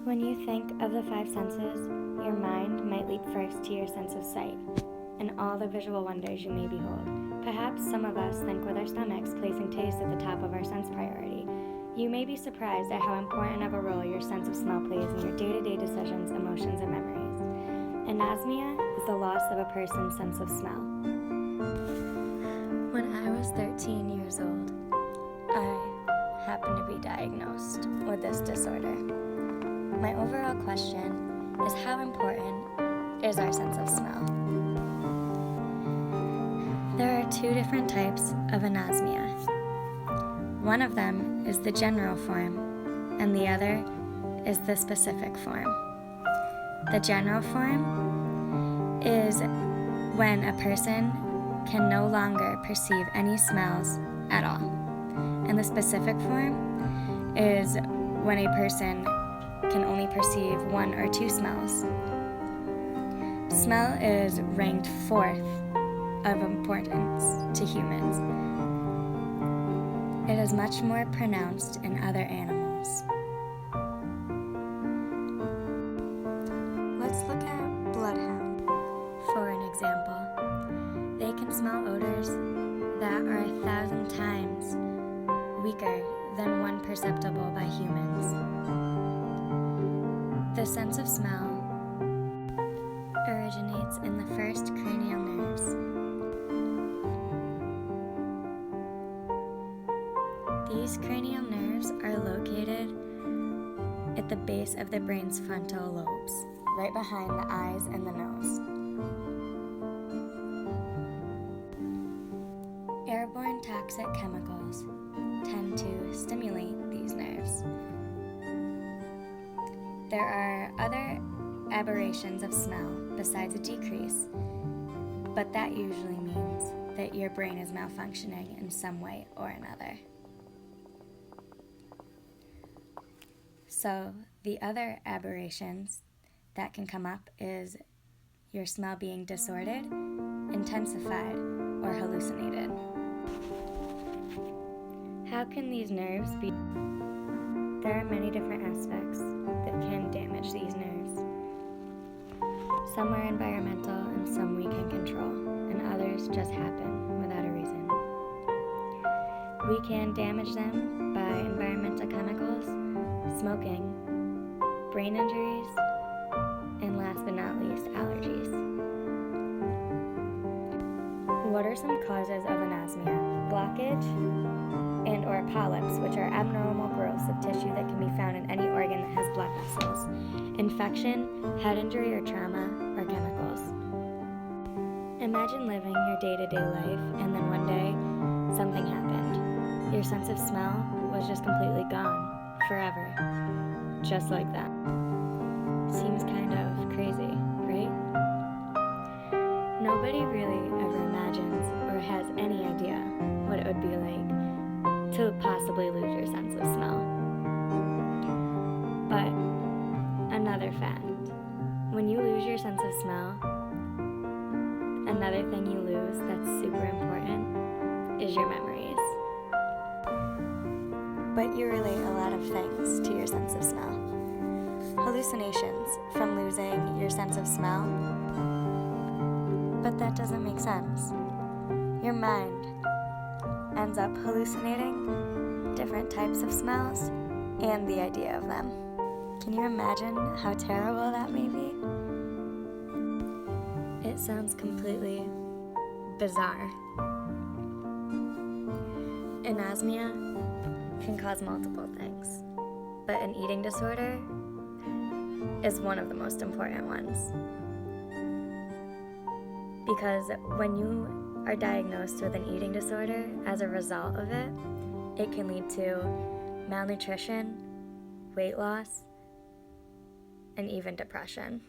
When you think of the five senses, your mind might leap first to your sense of sight and all the visual wonders you may behold. Perhaps some of us think with our stomachs, placing taste at the top of our sense priority. You may be surprised at how important of a role your sense of smell plays in your day-to-day decisions, emotions, and memories. Anosmia is the loss of a person's sense of smell. When I was 13 years old, I happened to be diagnosed with this disorder. My overall question is, how important is our sense of smell? There are two different types of anosmia. One of them is the general form, and the other is the specific form. The general form is when a person can no longer perceive any smells at all. And the specific form is when a person can only perceive one or two smells. Smell is ranked fourth of importance to humans. It is much more pronounced in other animals. Let's look at bloodhound, for an example. They can smell odors that are 1,000 times weaker than one perceptible by humans. The sense of smell originates in the first cranial nerves. These cranial nerves are located at the base of the brain's frontal lobes, right behind the eyes and the nose. Airborne toxic chemicals tend to stimulate these nerves. There are other aberrations of smell besides a decrease, but that usually means that your brain is malfunctioning in some way or another. So the other aberrations that can come up is your smell being distorted, intensified, or hallucinated. How can these nerves be? There are many different aspects that can damage these nerves. Some are environmental and some we can control, and others just happen without a reason. We can damage them by environmental chemicals, smoking, brain injuries, and last but not least, allergies. What are some causes of anosmia? Blockage and or polyps, which are abnormal growths of tissue that can be found in any organ that has blood vessels. Infection, head injury or trauma, or chemicals. Imagine living your day-to-day life and then one day, something happened. Your sense of smell was just completely gone, forever. Just like that. Seems kind of crazy, right? Nobody really ever imagines or has any idea what it would be like to possibly lose your sense of smell. But another fact, when you lose your sense of smell, another thing you lose that's super important is your memories. But you relate a lot of things to your sense of smell. Hallucinations from losing your sense of smell. But that doesn't make sense. Your mind ends up hallucinating different types of smells and the idea of them. Can you imagine how terrible that may be? It sounds completely bizarre. Anosmia can cause multiple things, but an eating disorder is one of the most important ones. Because when you are diagnosed with an eating disorder, as a result of it, it can lead to malnutrition, weight loss, and even depression.